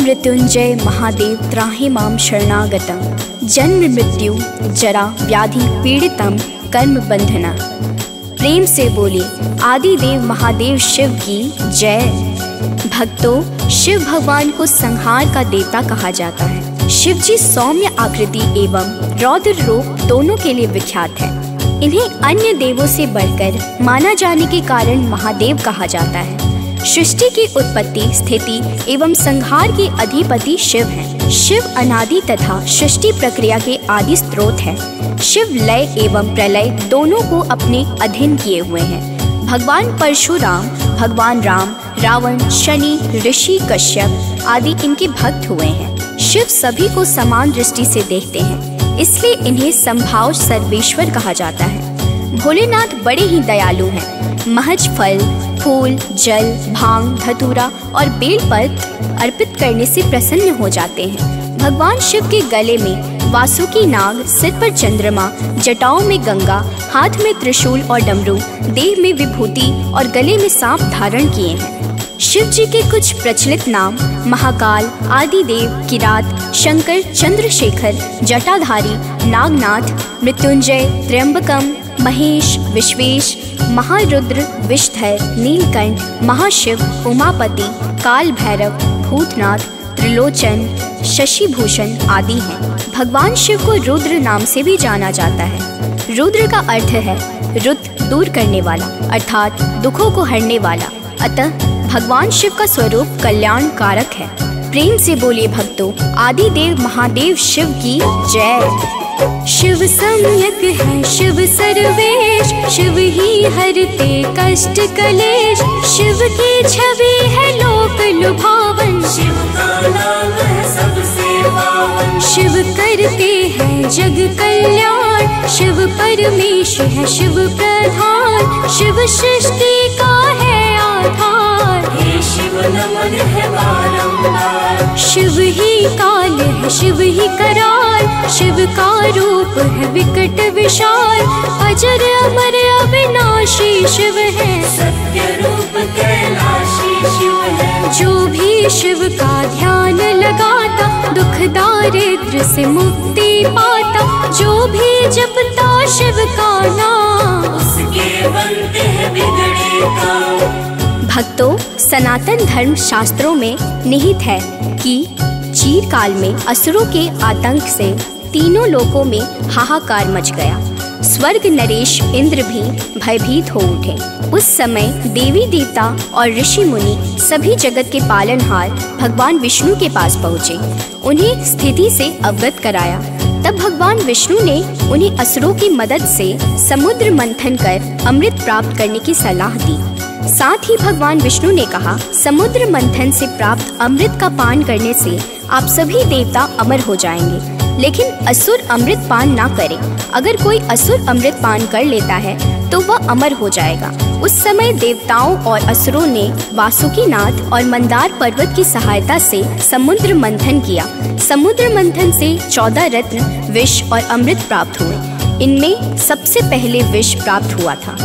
मृत्युंजय महादेव त्राहि मां शरणागतम। जन्म मृत्यु जरा व्याधि पीड़ितम कर्म बंधना। प्रेम से बोले आदिदेव महादेव शिव की जय। भक्तों, शिव भगवान को संहार का देवता कहा जाता है। शिव जी सौम्य आकृति एवं रौद्र रूप दोनों के लिए विख्यात है। इन्हें अन्य देवों से बढ़कर माना जाने के कारण महादेव कहा जाता है। सृष्टि की उत्पत्ति, स्थिति एवं संहार के अधिपति शिव हैं। शिव अनादि तथा सृष्टि प्रक्रिया के आदि स्रोत हैं। शिव लय एवं प्रलय दोनों को अपने अधीन किए हुए हैं। भगवान परशुराम, भगवान राम, रावण, शनि, ऋषि कश्यप आदि इनके भक्त हुए हैं। शिव सभी को समान दृष्टि से देखते हैं, इसलिए इन्हें संभाव सर्वेश्वर कहा जाता है। भोलेनाथ बड़े ही दयालु हैं। महज फल, फूल, जल, भांग, धतूरा और बेलपत्र अर्पित करने से प्रसन्न हो जाते हैं। भगवान शिव के गले में वासुकी नाग, सिर पर चंद्रमा, जटाओं में गंगा, हाथ में त्रिशूल और डमरू, देह में विभूति और गले में सांप धारण किए हैं। शिव जी के कुछ प्रचलित नाम महाकाल, आदिदेव, किरात, शंकर, चंद्रशेखर, जटाधारी, नागनाथ, मृत्युंजय, त्र्यंबकम, महेश, विश्वेश, महारुद्र, विषधर, नीलकंठ, महाशिव, उमापति, काल भैरव, भूतनाथ, त्रिलोचन, शशिभूषण आदि हैं। भगवान शिव को रुद्र नाम से भी जाना जाता है। रुद्र का अर्थ है रुद्र, दूर करने वाला, अर्थात दुखों को हरने वाला। अतः भगवान शिव का स्वरूप कल्याण कारक है। प्रेम से बोलिए भक्तों, आदिदेव महादेव शिव की जय। शिव सम्यक है शिव सर्वेश, शिव ही हरते कष्ट कलेश। शिव की छवि है लोक लुभावन, शिव का नाम है सबसे पावन। शिव करते हैं जग कल्याण, शिव परमेश है शिव प्रधान। शिव सृष्टि का है आधार, हे शिव नमन है बारंबार। शिव ही काल है शिव ही कराल, शिव का रूप है विकट विशाल। अजर अमर अविनाशी शिव है, सत्य रूप कैलाशी शिव है। जो भी शिव का ध्यान लगाता, दुख दारिद्र से मुक्ति पाता। जो भी जपता शिव का नाम, उसके बनते हैं बिगड़े काम। भक्तों, सनातन धर्म शास्त्रों में निहित है कि चीरकाल में असुरों के आतंक से तीनों लोकों में हाहाकार मच गया। स्वर्ग नरेश इंद्र भी भयभीत हो उठे। उस समय देवी देवता और ऋषि मुनि सभी जगत के पालनहार भगवान विष्णु के पास पहुँचे। उन्हें स्थिति से अवगत कराया। तब भगवान विष्णु ने उन्हें असुरों की मदद से समुद्र मंथन कर अमृत प्राप्त करने की सलाह दी। साथ ही भगवान विष्णु ने कहा, समुद्र मंथन से प्राप्त अमृत का पान करने से आप सभी देवता अमर हो जाएंगे, लेकिन असुर अमृत पान ना करें। अगर कोई असुर अमृत पान कर लेता है तो वह अमर हो जाएगा। उस समय देवताओं और असुरों ने वासुकीनाथ और मंदार पर्वत की सहायता से समुद्र मंथन किया। समुद्र मंथन से 14 रत्न, विष और अमृत प्राप्त हुए। इनमें सबसे पहले विष प्राप्त हुआ था।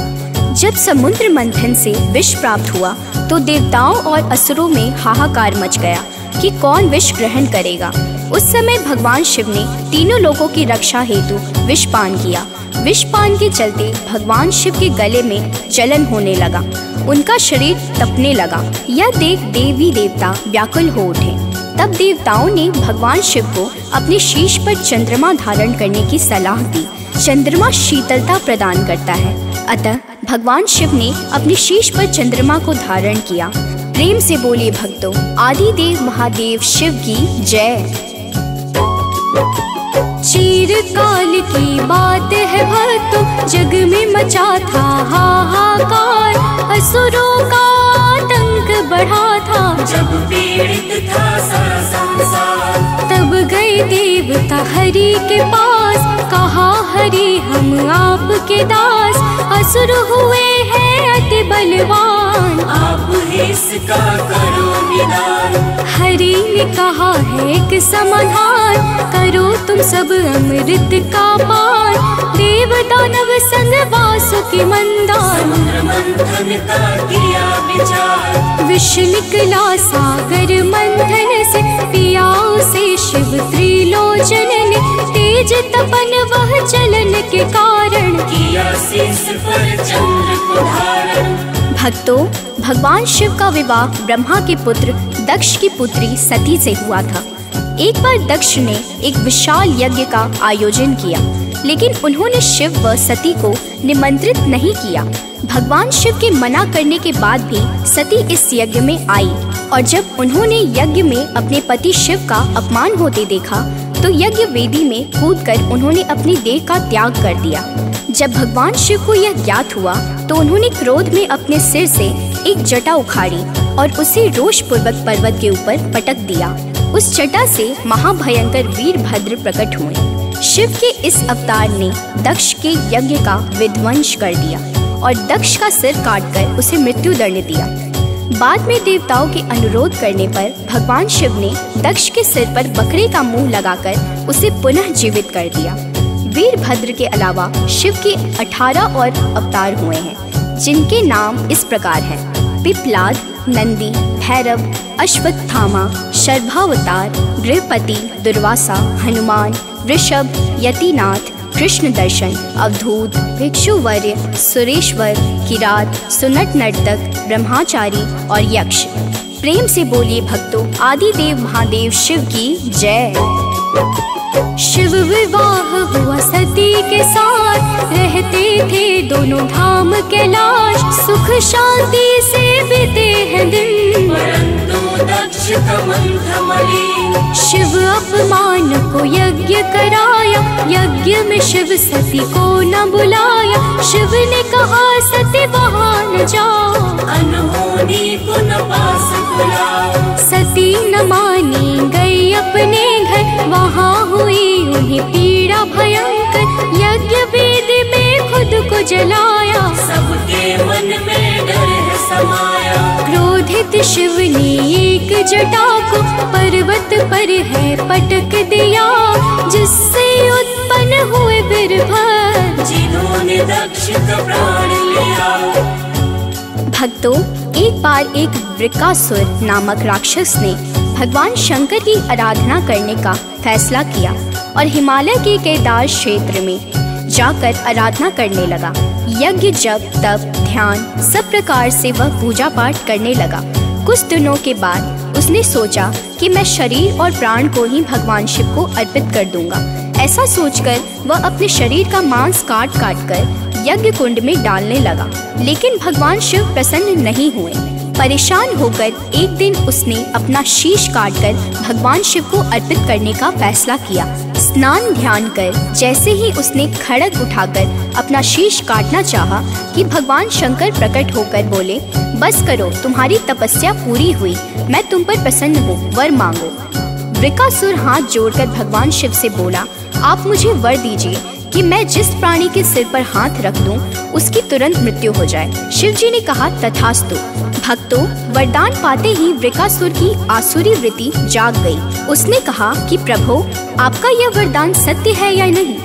जब समुद्र मंथन से विष प्राप्त हुआ तो देवताओं और असुरों में हाहाकार मच गया कि कौन विष ग्रहण करेगा। उस समय भगवान शिव ने तीनों लोगों की रक्षा हेतु विष पान किया। विष पान के चलते भगवान शिव के गले में जलन होने लगा, उनका शरीर तपने लगा। यह देख देवी देवता व्याकुल हो उठे। तब देवताओं ने भगवान शिव को अपने शीश पर चंद्रमा धारण करने की सलाह दी। चंद्रमा शीतलता प्रदान करता है, अतः भगवान शिव ने अपने शीश पर चंद्रमा को धारण किया। प्रेम से बोलिए भक्तों, आदिदेव महादेव शिव की जय। चीरकाल की बात है भक्तों, जग में मचा था हाहाकार। असुरों का आतंक बढ़ा था, जब पीड़ित था सारा संसार। तब गए देवता हरि के पास, कहा हरि हम आपके दास। असुर हुए हैं अति बलवान, आप ही इसका करो निदान। हरि ने कहा है एक समाधान, करो तुम सब अमृत का पान। देव दानव संग वासुकी मंदार, मंथन का किया विचार। विष निकला सागर मंथन से, पिया उसे शिव त्रिलोचन ने। तेज तपन वह चलन के कारण, किया शीश पर चंद्र को धारण। भक्तों, भगवान शिव का विवाह ब्रह्मा के पुत्र दक्ष की पुत्री सती से हुआ था। एक बार दक्ष ने एक विशाल यज्ञ का आयोजन किया, लेकिन उन्होंने शिव व सती को निमंत्रित नहीं किया। भगवान शिव के मना करने के बाद भी सती इस यज्ञ में आई, और जब उन्होंने यज्ञ में अपने पति शिव का अपमान होते देखा तो यज्ञ वेदी में कूदकर उन्होंने अपनी देह का त्याग कर दिया। जब भगवान शिव को यह ज्ञात हुआ तो उन्होंने क्रोध में अपने सिर से एक जटा उखाड़ी और उसे रोषपूर्वक पर्वत के ऊपर पटक दिया। उस जटा से महाभयंकर वीरभद्र प्रकट हुए। शिव के इस अवतार ने दक्ष के यज्ञ का विध्वंस कर दिया और दक्ष का सिर काटकर उसे मृत्युदंड दिया। बाद में देवताओं के अनुरोध करने पर भगवान शिव ने दक्ष के सिर पर बकरे का मुंह लगाकर उसे पुनः जीवित कर दिया। वीरभद्र के अलावा शिव के 18 और अवतार हुए हैं, जिनके नाम इस प्रकार हैं: पिप्पलाद, नंदी, भैरव, अश्वत्थामा, शर्भावतार, गृहपति, दुर्वासा, हनुमान, वृषभ, यतिनाथ, कृष्ण दर्शन, अवधूत, भिक्षुवर्य, सुरेश्वर, किरात, सुनट नर्तक, ब्रह्मचारी और यक्ष। प्रेम से बोलिए भक्तों, आदिदेव महादेव शिव की जय। शिव विवाह हुआ सती के साथ, रहते थे दोनों धाम कैलाश। सुख शांति से बीते हैं दिन, परंतु दक्ष का मन था मलिन। शिव अपमान को यज्ञ कराया, यज्ञ में शिव सती को न बुलाया। शिव ने कहा सती वहाँ न जाओ, अनहोनी को न पास बुलाओ। सती न मानी गई अपने घर, वहाँ हुई उन्हें पीड़ा भयंकर। यज्ञ वेदी में खुद को जलाया, सबके मन में डर है समाया। क्रोधित शिव ने एक जटा को पर्वत पर है पटक दिया, जिससे उत्पन्न हुए वीरभद्र, जिन्होंने दक्ष का प्राण लिया। भक्तों, एक बार एक वृकासुर नामक राक्षस ने भगवान शंकर की आराधना करने का फैसला किया और हिमालय के केदार क्षेत्र में जाकर आराधना करने लगा। यज्ञ, जप, तप, ध्यान सब प्रकार से वह पूजा पाठ करने लगा। कुछ दिनों के बाद उसने सोचा कि मैं शरीर और प्राण को ही भगवान शिव को अर्पित कर दूंगा। ऐसा सोचकर वह अपने शरीर का मांस काट काट कर यज्ञ कुंड में डालने लगा, लेकिन भगवान शिव प्रसन्न नहीं हुए। परेशान होकर एक दिन उसने अपना शीश काटकर भगवान शिव को अर्पित करने का फैसला किया। स्नान ध्यान कर जैसे ही उसने खड़ग उठाकर अपना शीश काटना चाहा कि भगवान शंकर प्रकट होकर बोले, बस करो, तुम्हारी तपस्या पूरी हुई, मैं तुम पर प्रसन्न हूँ, वर मांगो। वृकासुर हाथ जोड़कर भगवान शिव से बोला, आप मुझे वर दीजिए कि मैं जिस प्राणी के सिर पर हाथ रख दूं उसकी तुरंत मृत्यु हो जाए। शिव जी ने कहा, तथास्तु। भक्तों, वरदान पाते ही वृकासुर की आसुरी वृत्ति जाग गई। उसने कहा कि प्रभु, आपका यह वरदान सत्य है या नहीं,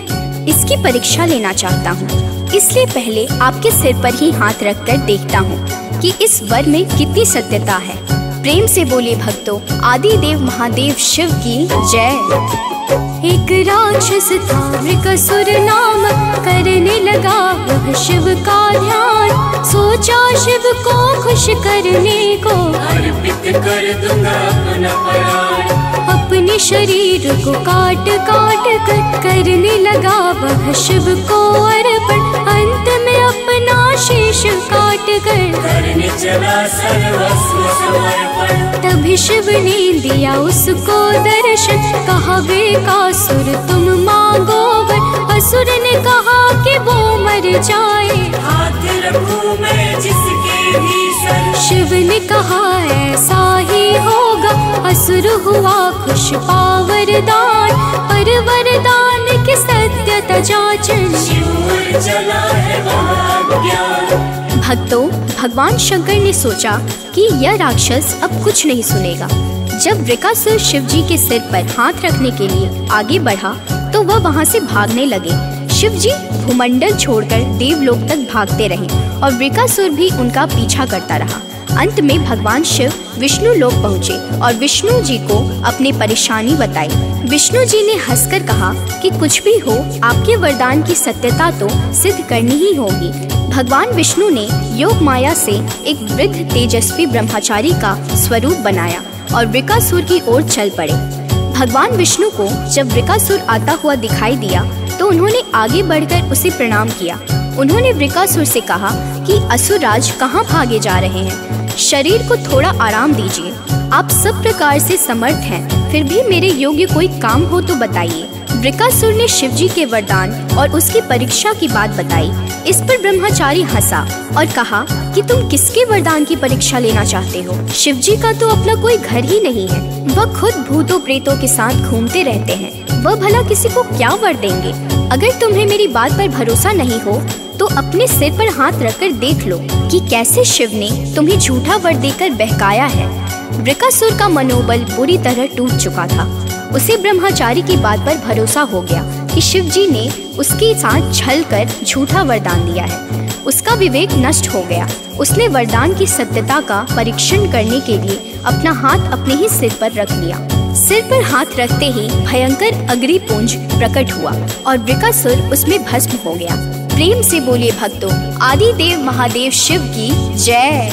इसकी परीक्षा लेना चाहता हूँ। इसलिए पहले आपके सिर पर ही हाथ रखकर देखता हूँ कि इस वर में कितनी सत्यता है। प्रेम से बोलिए भक्तों, आदिदेव महादेव शिव की जय। एक राक्षस था वृकासुर नाम, करने लगा वह शिव का ध्यान। सोचा शिव को खुश करने को अर्पित कर दूंगा अपना प्राण। अपने शरीर को काट काट कर करने लगा वह शिव को अर्पण। अंत में अपना शीश काट कर करने चला सर्वस्व समर्पण। तभी शिव ने दिया उसको दर्शन, कहा वृकासुर तुम मांगो वर। असुर ने कहा कि वो मर जाए, हाथ रखूं मैं जिसके भी सर। शिव ने कहा ऐसा ही होगा। असुर हुआ खुश पा वरदान, पर वरदान की सत्यता जांचन शिव चला है महाज्ञान। भक्तों, भगवान शंकर ने सोचा कि यह राक्षस अब कुछ नहीं सुनेगा। जब वृकासुर शिव जी के सिर पर हाथ रखने के लिए आगे बढ़ा तो वह वहां से भागने लगे। शिव जी भूमंडल छोड़कर देवलोक तक भागते रहे और वृकासुर भी उनका पीछा करता रहा। अंत में भगवान शिव विष्णु लोक पहुँचे और विष्णु जी को अपनी परेशानी बताई। विष्णु जी ने हंसकर कहा कि कुछ भी हो, आपके वरदान की सत्यता तो सिद्ध करनी ही होगी। भगवान विष्णु ने योग माया से एक वृद्ध तेजस्वी ब्रह्मचारी का स्वरूप बनाया और वृकासुर की ओर चल पड़े। भगवान विष्णु को जब वृकासुर आता हुआ दिखाई दिया तो उन्होंने आगे बढ़कर उसे प्रणाम किया। उन्होंने वृकासुर से कहा कि असुरराज कहाँ भागे जा रहे हैं? शरीर को थोड़ा आराम दीजिए। आप सब प्रकार से समर्थ हैं, फिर भी मेरे योग्य कोई काम हो तो बताइए। वृकासुर ने शिव जी के वरदान और उसकी परीक्षा की बात बताई। इस पर ब्रह्मचारी हंसा और कहा कि तुम किसके वरदान की परीक्षा लेना चाहते हो? शिव जी का तो अपना कोई घर ही नहीं है। वह खुद भूतों प्रेतों के साथ घूमते रहते हैं। वह भला किसी को क्या वर देंगे? अगर तुम्हें मेरी बात पर भरोसा नहीं हो तो अपने सिर पर हाथ रखकर देख लो कि कैसे शिव ने तुम्हें झूठा वर देकर बहकाया है। वृकासुर का मनोबल बुरी तरह टूट चुका था। उसे ब्रह्मचारी की बात पर भरोसा हो गया कि शिव जी ने उसके साथ छल कर झूठा वरदान दिया है। उसका विवेक नष्ट हो गया। उसने वरदान की सत्यता का परीक्षण करने के लिए अपना हाथ अपने ही सिर पर रख लिया। सिर पर हाथ रखते ही भयंकर अग्निपुंज प्रकट हुआ और वृकासुर उसमें भस्म हो गया। प्रेम से बोलिए भक्तों, आदि देव महादेव शिव की जय।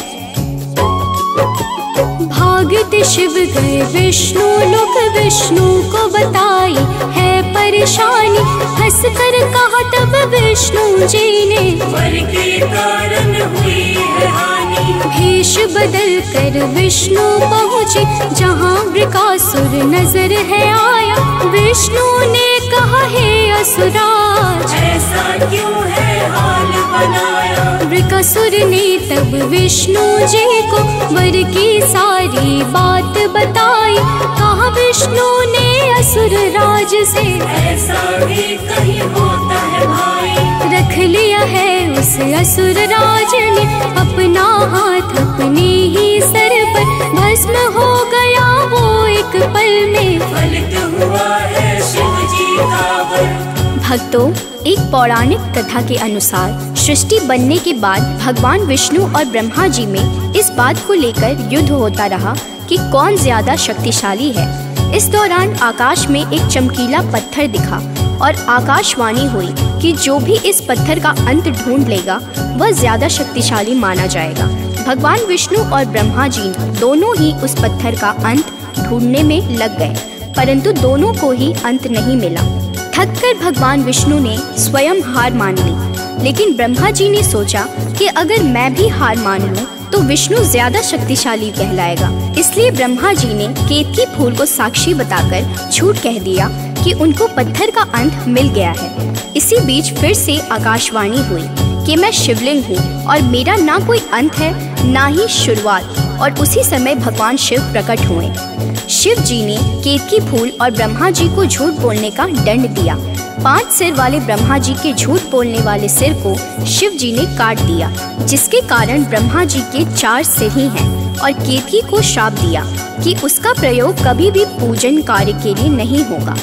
भागते शिव गए विष्णु लोक, विष्णु को बताई है परेशानी। हंस कर कहा तब विष्णु जी ने, वर के कारण हुई है हानि। भेष बदल कर विष्णु पहुँचे जहाँ वृकासुर नजर है आया। विष्णु ने कहा हे असुराज, ऐसा क्यों है हाल बनाया? वृकासुर ने तब विष्णु जी को वर की सारी बात बताई। कहा विष्णु ने असुर राज से, ऐसा भी कहीं होता है भाई। रख लिया है उस असुर राज ने अपना हाथ अपने ही सर पर। भस्म हो गया वो एक पल में, फलित हुआ है शिव जी का वर। भक्तों, एक पौराणिक कथा के अनुसार सृष्टि बनने के बाद भगवान विष्णु और ब्रह्मा जी में इस बात को लेकर युद्ध होता रहा कि कौन ज्यादा शक्तिशाली है। इस दौरान आकाश में एक चमकीला पत्थर दिखा और आकाशवाणी हुई कि जो भी इस पत्थर का अंत ढूंढ लेगा वह ज्यादा शक्तिशाली माना जाएगा। भगवान विष्णु और ब्रह्मा जी दोनों ही उस पत्थर का अंत ढूंढने में लग गए, परंतु दोनों को ही अंत नहीं मिला। थककर भगवान विष्णु ने स्वयं हार मान ली, लेकिन ब्रह्मा जी ने सोचा कि अगर मैं भी हार मान लूं तो विष्णु ज्यादा शक्तिशाली कहलाएगा। इसलिए ब्रह्मा जी ने केतकी फूल को साक्षी बताकर झूठ कह दिया कि उनको पत्थर का अंत मिल गया है। इसी बीच फिर से आकाशवाणी हुई कि मैं शिवलिंग हूँ और मेरा ना कोई अंत है ना ही शुरुआत। और उसी समय भगवान शिव प्रकट हुए। शिव जी ने केतकी फूल और ब्रह्मा जी को झूठ बोलने का दंड दिया। 5 सिर वाले ब्रह्मा जी के झूठ बोलने वाले सिर को शिव जी ने काट दिया, जिसके कारण ब्रह्मा जी के 4 सिर ही हैं, और केतकी को श्राप दिया कि उसका प्रयोग कभी भी पूजन कार्य के लिए नहीं होगा।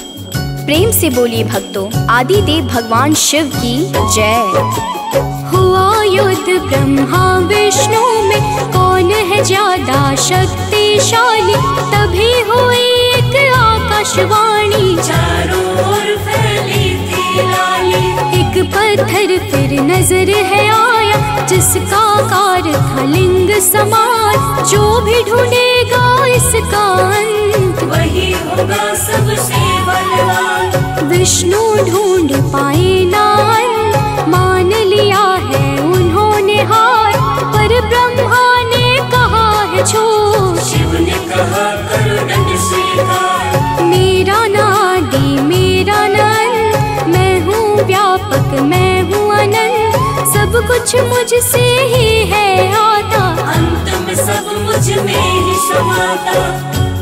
प्रेम से बोलिए भक्तों, आदि देव भगवान शिव की जय। हुआ युद्ध ब्रह्मा विष्णु में, कौन है ज्यादा शक्तिशाली। तभी हुई एक आकाशवाणी, चारों ओर फैली थी लाली। एक पत्थर फिर नजर है आया, जिसका आकार था लिंग समान। जो भी ढूंढेगा इसका अंत, वही होगा सबसे बलवान। विष्णु ढूंढ पाए ना अंत, मान लिया है उन्होंने हार। पर ब्रह्मा ने कहा है छोड़, शिव ने कहा करो दंड स्वीकार। मेरा नादि मेरा नंद, मैं हूँ व्यापक मैं हूँ अनंत। सब कुछ मुझसे ही है आता, अंत में सब मुझ में ही समाता।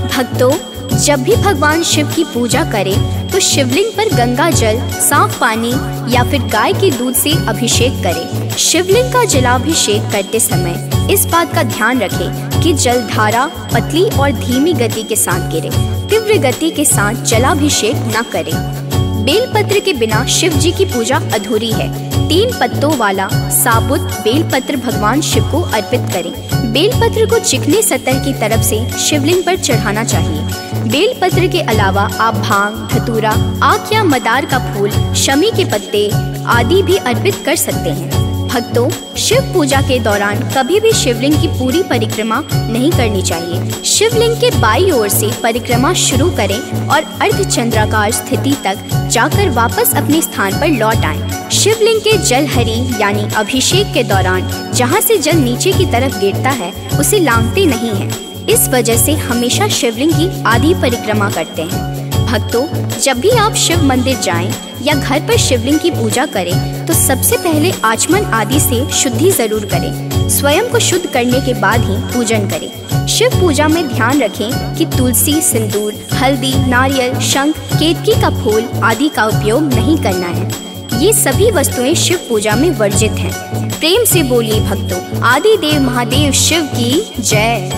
भक्तों, जब भी भगवान शिव की पूजा करें तो शिवलिंग पर गंगा जल, साफ पानी या फिर गाय के दूध से अभिषेक करें। शिवलिंग का जलाभिषेक करते समय इस बात का ध्यान रखें कि जलधारा पतली और धीमी गति के साथ गिरे। तीव्र गति के साथ जलाभिषेक न करें। बेलपत्र के बिना शिव जी की पूजा अधूरी है। 3 पत्तों वाला साबुत बेलपत्र भगवान शिव को अर्पित करें। बेलपत्र को चिकनी सतह की तरफ से शिवलिंग पर चढ़ाना चाहिए। बेलपत्र के अलावा आप भांग, धतूरा, आक या मदार का फूल, शमी के पत्ते आदि भी अर्पित कर सकते हैं। भक्तों, शिव पूजा के दौरान कभी भी शिवलिंग की पूरी परिक्रमा नहीं करनी चाहिए। शिवलिंग के बाईं ओर से परिक्रमा शुरू करें और अर्धचंद्राकार स्थिति तक जाकर वापस अपने स्थान पर लौट आएं। शिवलिंग के जलहरी यानी अभिषेक के दौरान जहां से जल नीचे की तरफ गिरता है उसे लांघते नहीं हैं। इस वजह से हमेशा शिवलिंग की आधी परिक्रमा करते हैं। भक्तों, जब भी आप शिव मंदिर जाएं या घर पर शिवलिंग की पूजा करें तो सबसे पहले आचमन आदि से शुद्धि जरूर करें। स्वयं को शुद्ध करने के बाद ही पूजन करें। शिव पूजा में ध्यान रखें कि तुलसी, सिंदूर, हल्दी, नारियल, शंख, केतकी का फूल आदि का उपयोग नहीं करना है। ये सभी वस्तुएं शिव पूजा में वर्जित हैं। प्रेम से बोलिए भक्तों, आदिदेव महादेव शिव की जय।